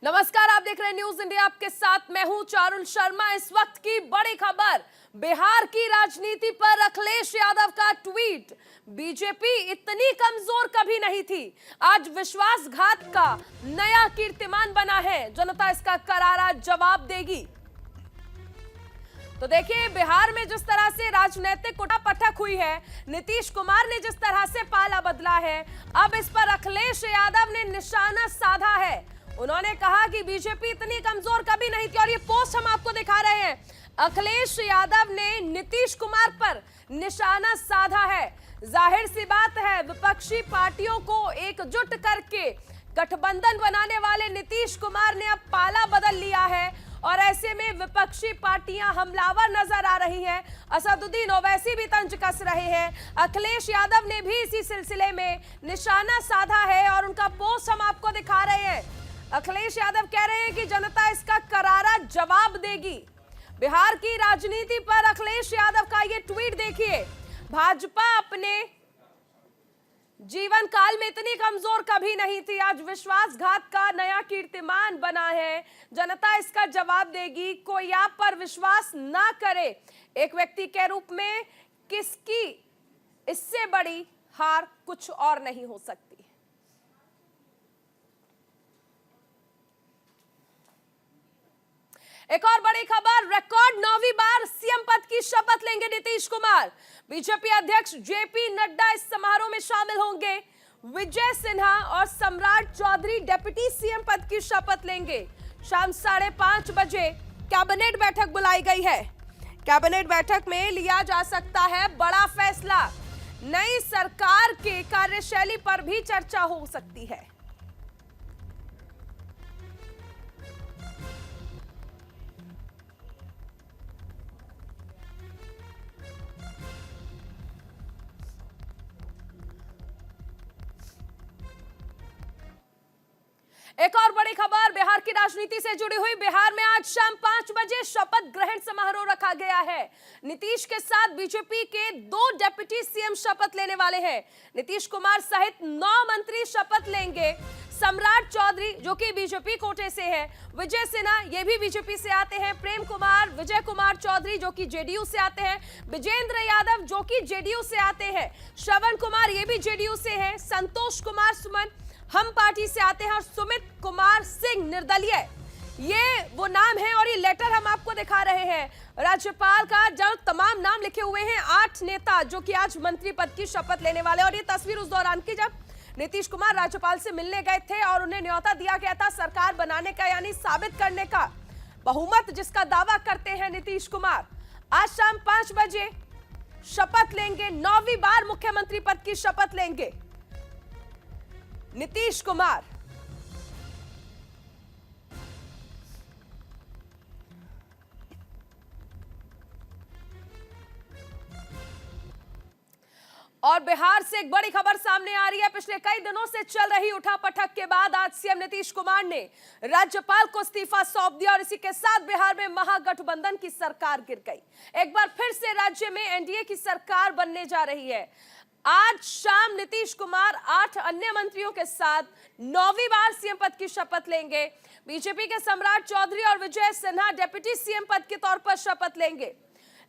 नमस्कार, आप देख रहे हैं न्यूज इंडिया। आपके साथ मैं हूं चारुल शर्मा। इस वक्त की बड़ी खबर, बिहार की राजनीति पर अखिलेश यादव का ट्वीट। बीजेपी इतनी कमजोर कभी नहीं थी, आज विश्वासघात का नया कीर्तिमान बना है। जनता इसका करारा जवाब देगी। तो देखिए, बिहार में जिस तरह से राजनीतिक उठापटक हुई है, नीतीश कुमार ने जिस तरह से पाला बदला है, अब इस पर अखिलेश यादव ने निशाना साधा है। उन्होंने कहा कि बीजेपी इतनी कमजोर कभी नहीं थी, और ये पोस्ट हम आपको दिखा रहे हैं। अखिलेश यादव ने नीतीश कुमार पर निशाना साधा है। जाहिर सी बात है, विपक्षी पार्टियों को एकजुट करके गठबंधन बनाने वाले नीतीश कुमार ने अब पाला बदल लिया है, और ऐसे में विपक्षी पार्टियां हमलावर नजर आ रही हैं। असदुद्दीन ओवैसी भी तंज कस रहे हैं। अखिलेश यादव ने भी इसी सिलसिले में निशाना साधा है, और उनका पोस्ट हम आपको दिखा रहे हैं। अखिलेश यादव कह रहे हैं कि जनता इसका करारा जवाब देगी। बिहार की राजनीति पर अखिलेश यादव का ये ट्वीट देखिए। भाजपा अपने जीवन काल में इतनी कमजोर कभी नहीं थी, आज विश्वासघात का नया कीर्तिमान बना है। जनता इसका जवाब देगी। कोई आप पर विश्वास ना करे, एक व्यक्ति के रूप में किसकी इससे बड़ी हार कुछ और नहीं हो सकती। एक और बड़ी खबर, रिकॉर्ड 9वीं बार सीएम पद की शपथ लेंगे नीतीश कुमार। बीजेपी अध्यक्ष जेपी नड्डा इस समारोह में शामिल होंगे। विजय सिन्हा और सम्राट चौधरी डिप्टी सीएम पद की शपथ लेंगे। शाम 5:30 बजे कैबिनेट बैठक बुलाई गई है। कैबिनेट बैठक में लिया जा सकता है बड़ा फैसला। नई सरकार के कार्यशैली पर भी चर्चा हो सकती है। एक और बड़ी खबर, बिहार की राजनीति से जुड़ी हुई। बिहार में आज शाम 5 बजे शपथ ग्रहण समारोह रखा गया है। नीतीश के साथ बीजेपी के 2 डिप्टी सीएम शपथ लेने वाले हैं। नीतीश कुमार सहित 9 मंत्री शपथ लेंगे। सम्राट चौधरी जो कि बीजेपी कोटे से है, विजय सिन्हा ये भी बीजेपी से आते हैं, प्रेम कुमार, विजय कुमार चौधरी जो कि जेडीयू से आते हैं, विजेंद्र यादव जो कि जेडीयू से आते हैं, श्रवण कुमार ये भी जेडीयू से हैं, संतोष कुमार सुमन हम पार्टी से आते हैं, और सुमित कुमार सिंह निर्दलीय। ये वो नाम है, और ये लेटर हम आपको दिखा रहे हैं राज्यपाल का, जो तमाम नाम लिखे हुए हैं। 8 नेता जो कि आज मंत्री पद की शपथ लेने वाले। और ये तस्वीर उस दौरान की जब नीतीश कुमार राज्यपाल से मिलने गए थे और उन्हें न्योता दिया गया था सरकार बनाने का, यानी साबित करने का, बहुमत जिसका दावा करते हैं नीतीश कुमार। आज शाम 5 बजे शपथ लेंगे, 9वीं बार मुख्यमंत्री पद की शपथ लेंगे नीतीश कुमार। और बिहार से एक बड़ी खबर सामने आ रही है। पिछले कई दिनों से चल रही उठापटक के बाद आज सीएम नीतीश कुमार ने राज्यपाल को इस्तीफा सौंप दिया, और इसी के साथ बिहार में महागठबंधन की सरकार गिर गई। एक बार फिर से राज्य में एनडीए की सरकार बनने जा रही है। आज शाम नीतीश कुमार 8 अन्य मंत्रियों के साथ 9वीं बार सीएम पद की शपथ लेंगे। बीजेपी के सम्राट चौधरी और विजय सिन्हा डिप्टी सीएम पद के तौर पर शपथ लेंगे।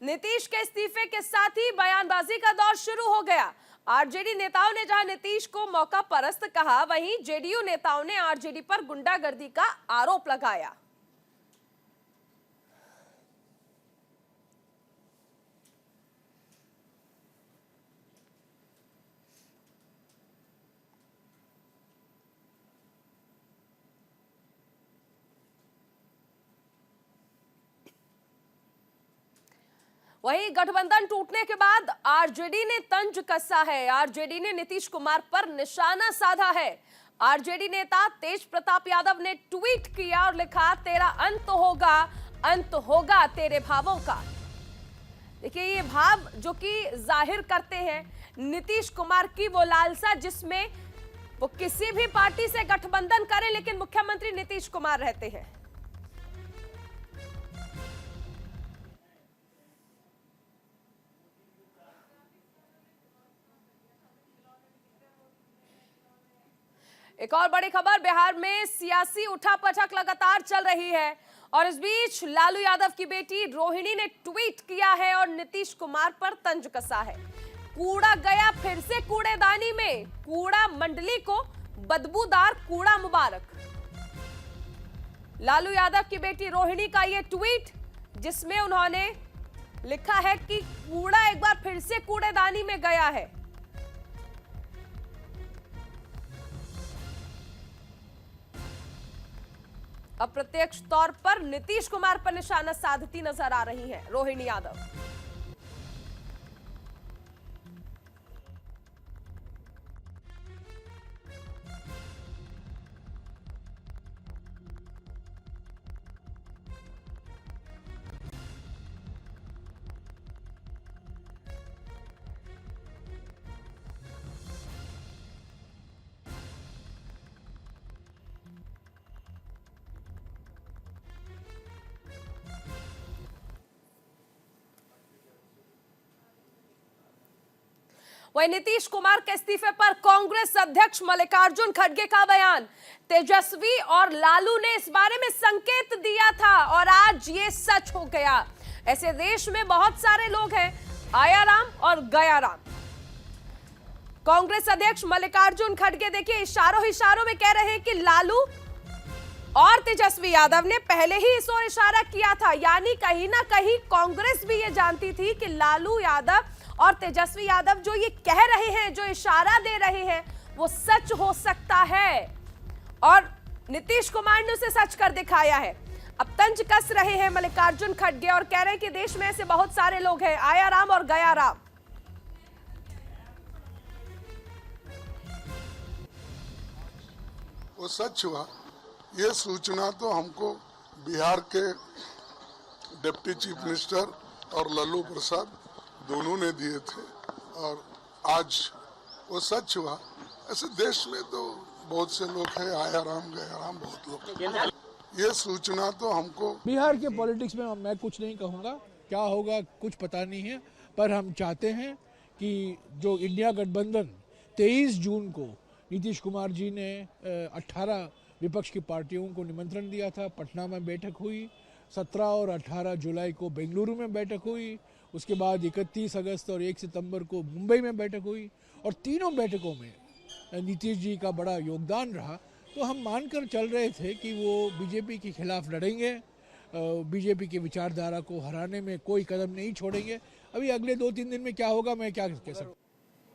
नीतीश के इस्तीफे के साथ ही बयानबाजी का दौर शुरू हो गया। आरजेडी नेताओं ने जहां नीतीश को मौका परस्त कहा, वहीं जेडीयू नेताओं ने आरजेडी पर गुंडागर्दी का आरोप लगाया। वहीं गठबंधन टूटने के बाद आरजेडी ने तंज कसा है। आरजेडी ने नीतीश कुमार पर निशाना साधा है। आरजेडी नेता तेज प्रताप यादव ने ट्वीट किया और लिखा, तेरा अंत होगा तेरे भावों का। देखिए, ये भाव जो कि जाहिर करते हैं नीतीश कुमार की वो लालसा, जिसमें वो किसी भी पार्टी से गठबंधन करें लेकिन मुख्यमंत्री नीतीश कुमार रहते हैं। एक और बड़ी खबर, बिहार में सियासी उठापटक लगातार चल रही है और इस बीच लालू यादव की बेटी रोहिणी ने ट्वीट किया है और नीतीश कुमार पर तंज कसा है। कूड़ा गया फिर से कूड़ेदानी में, कूड़ा मंडली को बदबूदार कूड़ा मुबारक। लालू यादव की बेटी रोहिणी का यह ट्वीट, जिसमें उन्होंने लिखा है कि कूड़ा एक बार फिर से कूड़ेदानी में गया है। अप्रत्यक्ष तौर पर नीतीश कुमार पर निशाना साधती नजर आ रही है रोहिणी यादव। वहीं नीतीश कुमार के इस्तीफे पर कांग्रेस अध्यक्ष मल्लिकार्जुन खड़गे का बयान। तेजस्वी और लालू ने इस बारे में संकेत दिया था और आज ये सच हो गया। ऐसे देश में बहुत सारे लोग हैं, आया राम और गया राम। कांग्रेस अध्यक्ष मल्लिकार्जुन खड़गे देखिए इशारों में कह रहे हैं कि लालू और तेजस्वी यादव ने पहले ही इस ओर इशारा किया था, यानी कहीं ना कहीं कांग्रेस भी ये जानती थी कि लालू यादव और तेजस्वी यादव जो ये कह रहे हैं, जो इशारा दे रहे हैं, वो सच हो सकता है और नीतीश कुमार ने उसे सच कर दिखाया है। अब तंज कस रहे हैं मल्लिकार्जुन खड़गे और कह रहे हैं कि देश में ऐसे बहुत सारे लोग हैं, आया राम और गया राम। वो सच हुआ। ये सूचना तो हमको बिहार के डिप्टी चीफ मिनिस्टर और लालू प्रसाद दोनों ने दिए थे और आज वो सच हुआ। ऐसे देश में तो बहुत से लोग हैं, आया राम गया राम, बहुत लोग। ये सूचना तो हमको बिहार के पॉलिटिक्स में मैं कुछ नहीं कहूँगा, क्या होगा कुछ पता नहीं है, पर हम चाहते हैं कि जो इंडिया गठबंधन 23 जून को नीतीश कुमार जी ने 18 विपक्ष की पार्टियों को निमंत्रण दिया था, पटना में बैठक हुई, 17 और 18 जुलाई को बेंगलुरु में बैठक हुई, उसके बाद 31 अगस्त और 1 सितंबर को मुंबई में बैठक हुई और तीनों बैठकों में नीतीश जी का बड़ा योगदान रहा। तो हम मानकर चल रहे थे कि वो बीजेपी के खिलाफ लड़ेंगे, बीजेपी की विचारधारा को हराने में कोई कदम नहीं छोड़ेंगे। अभी अगले 2-3 दिन में क्या होगा मैं क्या कह सकता हूँ।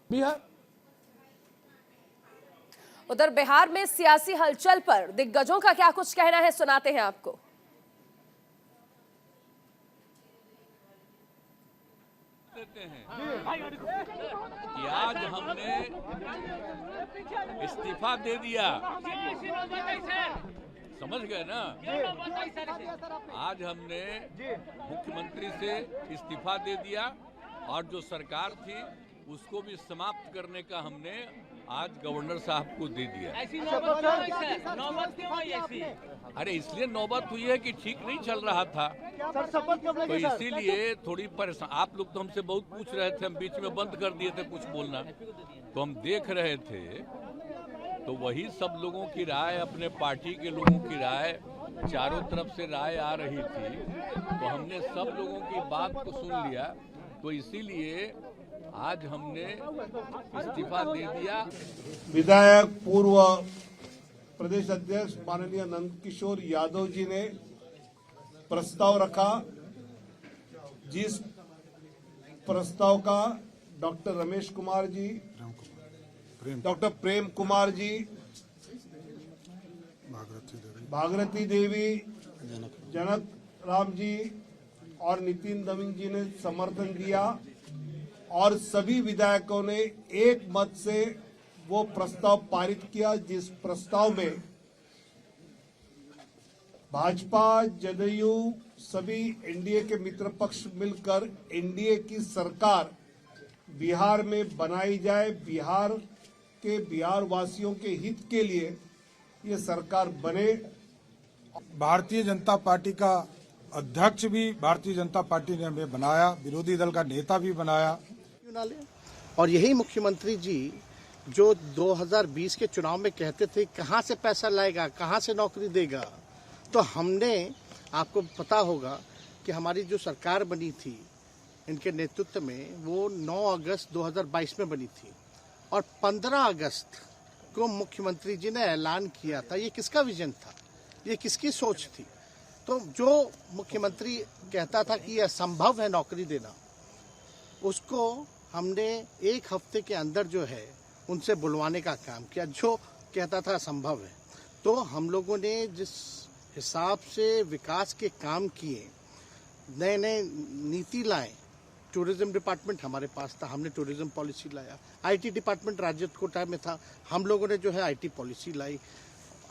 बिहार उधर बिहार में सियासी हलचल पर दिग्गजों का क्या कुछ कहना है, सुनाते हैं आपको। कि आज हमने इस्तीफा दे दिया, समझ गए ना। आज हमने मुख्यमंत्री से इस्तीफा दे दिया और जो सरकार थी उसको भी समाप्त करने का हमने आज गवर्नर साहब को दे दिया। ऐसी नौबत क्यों आई ऐसी? अरे इसलिए नौबत हुई है कि ठीक नहीं चल रहा था, तो इसीलिए थोड़ी परेशान। आप लोग तो हमसे बहुत पूछ रहे थे, हम बीच में बंद कर दिए थे कुछ बोलना, तो हम देख रहे थे। तो वही सब लोगों की राय, अपने पार्टी के लोगों की राय, चारों तरफ से राय आ रही थी, तो हमने सब लोगों की बात को सुन लिया। तो इसीलिए आज हमने इस्तीफा दे दिया। विधायक पूर्व प्रदेश अध्यक्ष माननीय नंदकिशोर यादव जी ने प्रस्ताव रखा, जिस प्रस्ताव का डॉक्टर रमेश कुमार जी, डॉक्टर प्रेम कुमार जी, भागीरथी देवी, जनक राम जी और नितिन दविंग जी ने समर्थन दिया और सभी विधायकों ने एक मत से वो प्रस्ताव पारित किया, जिस प्रस्ताव में भाजपा, जदयू, सभी एनडीए के मित्र पक्ष मिलकर एनडीए की सरकार बिहार में बनाई जाए। बिहार वासियों के हित के लिए ये सरकार बने। भारतीय जनता पार्टी का अध्यक्ष भी भारतीय जनता पार्टी ने हमें बनाया, विरोधी दल का नेता भी बनाया। और यही मुख्यमंत्री जी जो 2020 के चुनाव में कहते थे कहाँ से पैसा लाएगा, कहाँ से नौकरी देगा, तो हमने, आपको पता होगा कि हमारी जो सरकार बनी थी इनके नेतृत्व में, वो 9 अगस्त 2022 में बनी थी और 15 अगस्त को मुख्यमंत्री जी ने ऐलान किया था। ये किसका विजन था, ये किसकी सोच थी? तो जो मुख्यमंत्री कहता था कि यह असंभव है नौकरी देना, उसको हमने एक हफ्ते के अंदर जो है उनसे बुलवाने का काम किया, जो कहता था असंभव है। तो हम लोगों ने जिस हिसाब से विकास के काम किए, नए नए नीति लाए, टूरिज्म डिपार्टमेंट हमारे पास था, हमने टूरिज्म पॉलिसी लाया। आईटी डिपार्टमेंट राज्य कोटा में था, हम लोगों ने जो है आईटी पॉलिसी लाई।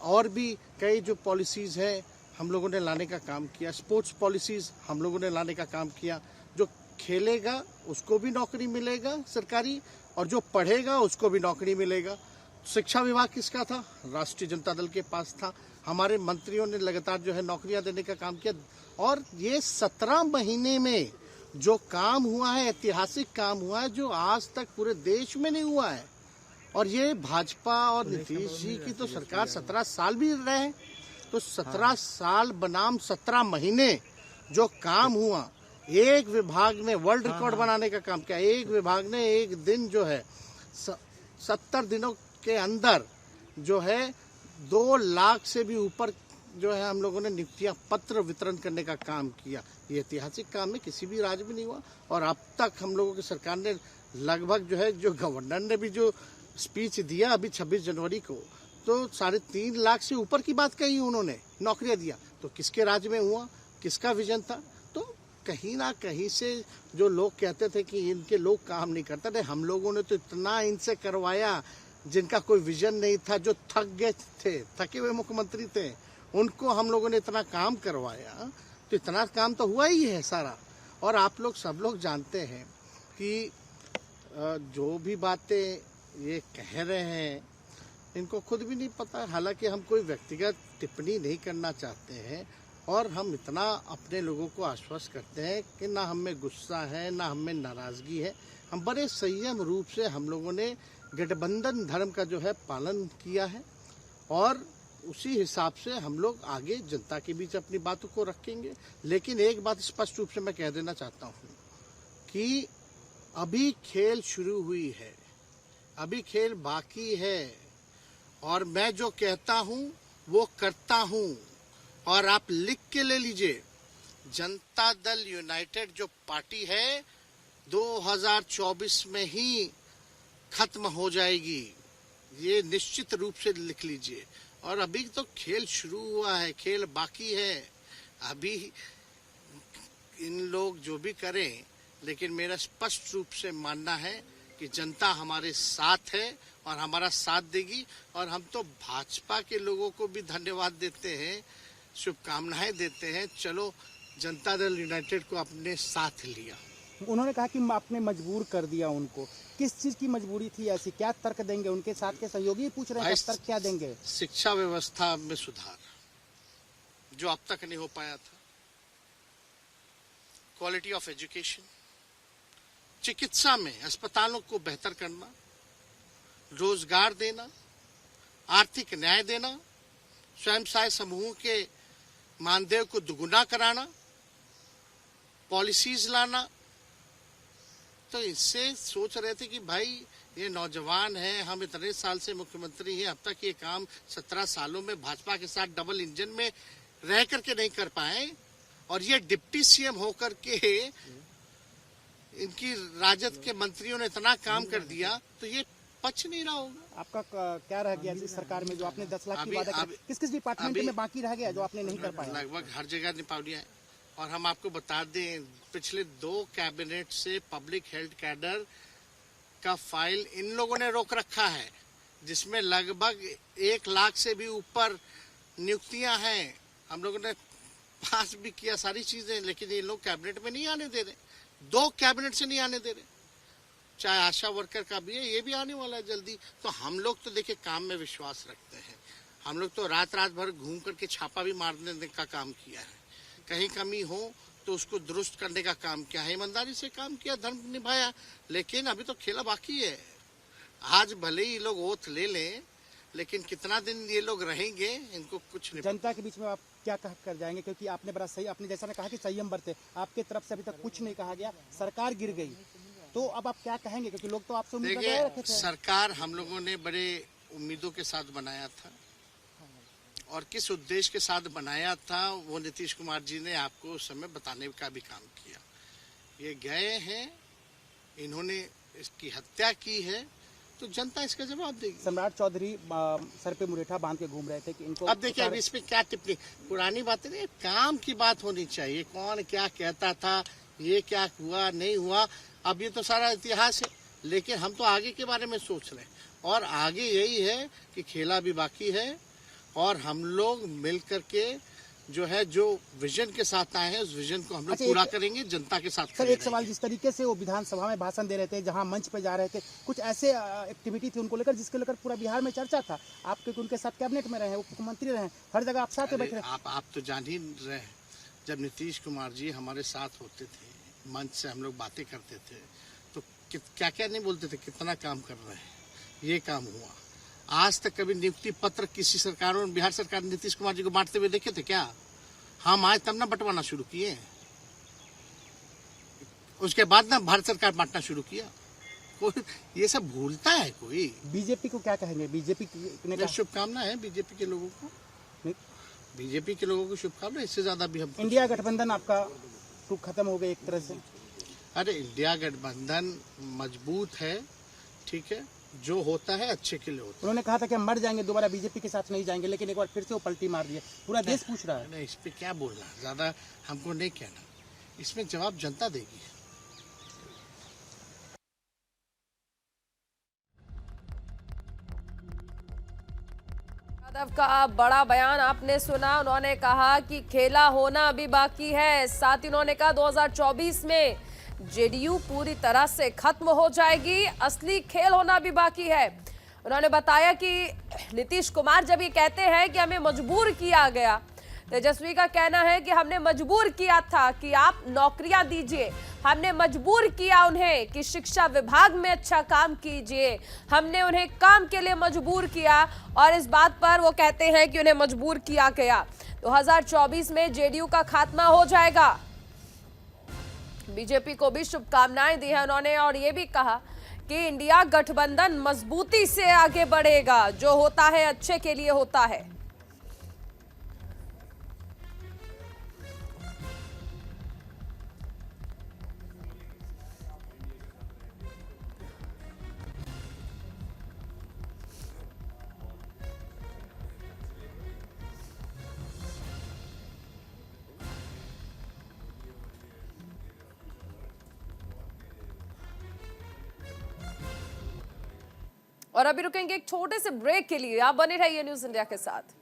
और भी कई जो पॉलिसीज़ हैं हम लोगों ने लाने का काम किया। स्पोर्ट्स पॉलिसीज़ हम लोगों ने लाने का काम किया। जो खेलेगा उसको भी नौकरी मिलेगा सरकारी, और जो पढ़ेगा उसको भी नौकरी मिलेगा। शिक्षा विभाग किसका था? राष्ट्रीय जनता दल के पास था। हमारे मंत्रियों ने लगातार जो है नौकरियां देने का काम किया। और ये 17 महीने में जो काम हुआ है, ऐतिहासिक काम हुआ है, जो आज तक पूरे देश में नहीं हुआ है। और ये भाजपा और नीतीश जी की तो सरकार 17 साल भी रहे, तो 17 साल बनाम 17 महीने जो काम हुआ, एक विभाग ने वर्ल्ड रिकॉर्ड बनाने का काम किया। एक विभाग ने एक दिन जो है 70 दिनों के अंदर जो है 2 लाख से भी ऊपर जो है हम लोगों ने नियुक्तियां पत्र वितरण करने का काम किया। ये ऐतिहासिक काम है, किसी भी राज्य में नहीं हुआ। और अब तक हम लोगों की सरकार ने लगभग जो है, जो गवर्नर ने भी जो स्पीच दिया अभी 26 जनवरी को, तो 3.5 लाख से ऊपर की बात कही उन्होंने, नौकरियां दिया। तो किसके राज्य में हुआ, किसका विजन था? तो कहीं ना कहीं से जो लोग कहते थे कि इनके लोग काम नहीं करते थे, हम लोगों ने तो इतना इनसे करवाया जिनका कोई विजन नहीं था, जो थक गए थे, थके हुए मुख्यमंत्री थे, उनको हम लोगों ने इतना काम करवाया। तो इतना काम तो हुआ ही है सारा। और आप लोग सब लोग जानते हैं कि जो भी बातें ये कह रहे हैं इनको खुद भी नहीं पता। हालांकि हम कोई व्यक्तिगत टिप्पणी नहीं करना चाहते हैं, और हम इतना अपने लोगों को आश्वस्त करते हैं कि ना हमें गुस्सा है, ना हमें नाराज़गी है। हम बड़े संयम रूप से हम लोगों ने गठबंधन धर्म का जो है पालन किया है, और उसी हिसाब से हम लोग आगे जनता के बीच अपनी बातों को रखेंगे। लेकिन एक बात स्पष्ट रूप से मैं कह देना चाहता हूँ कि अभी खेल शुरू हुई है, अभी खेल बाकी है, और मैं जो कहता हूँ वो करता हूँ। और आप लिख के ले लीजिए, जनता दल यूनाइटेड जो पार्टी है 2024 में ही खत्म हो जाएगी, ये निश्चित रूप से लिख लीजिए। और अभी तो खेल शुरू हुआ है, खेल बाकी है। अभी इन लोग जो भी करें, लेकिन मेरा स्पष्ट रूप से मानना है कि जनता हमारे साथ है और हमारा साथ देगी। और हम तो भाजपा के लोगों को भी धन्यवाद देते हैं, शुभकामनाएं देते हैं। चलो, जनता दल यूनाइटेड को अपने साथ लिया। उन्होंने कहा कि आपने मजबूर कर दिया उनको। किस चीज की मजबूरी थी ऐसी? क्या तर्क देंगे? उनके साथ के सहयोगी पूछ रहे हैं, तर्क क्या देंगे? शिक्षा व्यवस्था में सुधार जो अब तक नहीं हो पाया था, क्वालिटी ऑफ एजुकेशन, चिकित्सा में अस्पतालों को बेहतर करना, रोजगार देना, आर्थिक न्याय देना, स्वयं सहायता समूहों के मानदेय को दुगुना कराना, पॉलिसीज लाना। तो इससे सोच रहे थे कि भाई ये नौजवान है, हम इतने साल से मुख्यमंत्री हैं, अब तक ये काम 17 सालों में भाजपा के साथ डबल इंजन में रह करके नहीं कर पाए, और ये डिप्टी सीएम होकर के इनकी राजद के मंत्रियों ने इतना काम कर दिया, तो ये पच नहीं रहा होगा। आपका क्या रह गया इस सरकार में? जो आपने 10 लाख की वादा किया, किस किस डिपार्टमेंट में बाकी रह गया जो आपने नहीं कर पाया? लगभग हर जगह निपा दिया है। और हम आपको बता दें, पिछले 2 कैबिनेट से पब्लिक हेल्थ कैडर का फाइल इन लोगों ने रोक रखा है, जिसमें लगभग 1 लाख से भी ऊपर नियुक्तियां हैं। हम लोगों ने पास भी किया सारी चीजें, लेकिन ये लोग कैबिनेट में नहीं आने दे रहे। 2 कैबिनेट से नहीं आने दे रहे। चाहे आशा वर्कर का भी है, ये भी आने वाला है जल्दी। तो हम लोग तो देखिए काम में विश्वास रखते हैं। हम लोग तो रात भर घूम करके छापा भी मारने का काम किया है। कहीं कमी हो तो उसको दुरुस्त करने का काम किया है, ईमानदारी से काम किया, धर्म निभाया। लेकिन अभी तो खेला बाकी है। आज भले ही लोग ओथ ले लें, लेकिन कितना दिन ये लोग रहेंगे इनको कुछ नहीं। जनता के बीच में आप क्या कह कर जाएंगे, क्योंकि आपने बड़ा सही, आपने जैसा ने कहा कि संयम बरते, आपके तरफ से अभी तक कुछ नहीं कहा गया, सरकार गिर गई, तो अब आप क्या कहेंगे, क्योंकि लोग तो आपसे उम्मीद लगाए रखे देखिए, थे। सरकार हम लोगों ने बड़े उम्मीदों के साथ बनाया था, और किस उद्देश्य के साथ बनाया था वो नीतीश कुमार जी ने आपको उस समय बताने का भी काम किया। ये गए हैं, इन्होंने इसकी हत्या की है, तो जनता इसका जवाब देगी। सम्राट चौधरी सर पे मुरेठा बांध के घूम रहे थे कि इनको, अब देखिए, अब इस पे क्या टिप्पणी, पुरानी बातें नहीं, काम की बात होनी चाहिए। कौन क्या कहता था, ये क्या हुआ नहीं हुआ, अब ये तो सारा इतिहास है, लेकिन हम तो आगे के बारे में सोच रहे हैं, और आगे यही है कि खेला भी बाकी है, और हम लोग मिल करके जो है, जो विजन के साथ आए हैं, उस विजन को हम लोग पूरा करेंगे, जनता के साथ। सर एक सवाल, जिस तरीके से वो विधानसभा में भाषण दे रहे थे, जहां मंच पे जा रहे थे, कुछ ऐसे एक्टिविटी थी उनको लेकर जिसके लेकर पूरा बिहार में चर्चा था, आप क्योंकि उनके साथ कैबिनेट में रहे, मुख्यमंत्री रहे, हर जगह आप साथ में बैठे। आप तो जान ही रहे हैं, जब नीतीश कुमार जी हमारे साथ होते थे, मंच से हम लोग बातें करते थे, तो क्या क्या नहीं बोलते थे, कितना काम कर रहे हैं, ये काम हुआ। आज तक कभी नियुक्ति पत्र किसी सरकारों ने, बिहार सरकार ने नीतीश कुमार जी को बांटते हुए देखे थे क्या? हम आए तब ना बंटवाना शुरू किए, उसके बाद ना भारत सरकार बांटना शुरू किया। कोई ये सब भूलता है कोई? बीजेपी को क्या कहेंगे? बीजेपी ने शुभकामना है बीजेपी के लोगों को, बीजेपी के लोगों को शुभकामना, इससे ज्यादा भी हम। इंडिया गठबंधन आपका खत्म हो गया एक तरह से। अरे इंडिया गठबंधन मजबूत है, ठीक है, जो होता है अच्छे के लिए होता है। उन्होंने कहा था कि हम मर जाएंगे, दोबारा बीजेपी के साथ नहीं जाएंगे, लेकिन एक बार फिर से वो पलटी मार दिए, पूरा देश पूछ रहा है। नहीं, इस पे क्या बोलना, ज्यादा हमको नहीं कहना, इसमें जवाब जनता देगी। यादव का बड़ा बयान आपने सुना, उन्होंने कहा कि खेला होना अभी बाकी है। साथ ही उन्होंने कहा 2024 में जेडीयू पूरी तरह से खत्म हो जाएगी, असली खेल होना भी बाकी है। उन्होंने बताया कि नीतीश कुमार जब ये कहते हैं कि हमें मजबूर किया गया, तेजस्वी का कहना है कि हमने मजबूर किया था कि आप नौकरियां दीजिए, हमने मजबूर किया उन्हें कि शिक्षा विभाग में अच्छा काम कीजिए, हमने उन्हें काम के लिए मजबूर किया, और इस बात पर वो कहते हैं कि उन्हें मजबूर किया गया। 2024 में जेडीयू का खात्मा हो जाएगा। बीजेपी को भी शुभकामनाएं दी है उन्होंने, और ये भी कहा कि इंडिया गठबंधन मजबूती से आगे बढ़ेगा, जो होता है अच्छे के लिए होता है। और अभी रुकेंगे एक छोटे से ब्रेक के लिए, आप बने रहिए न्यूज़ इंडिया के साथ।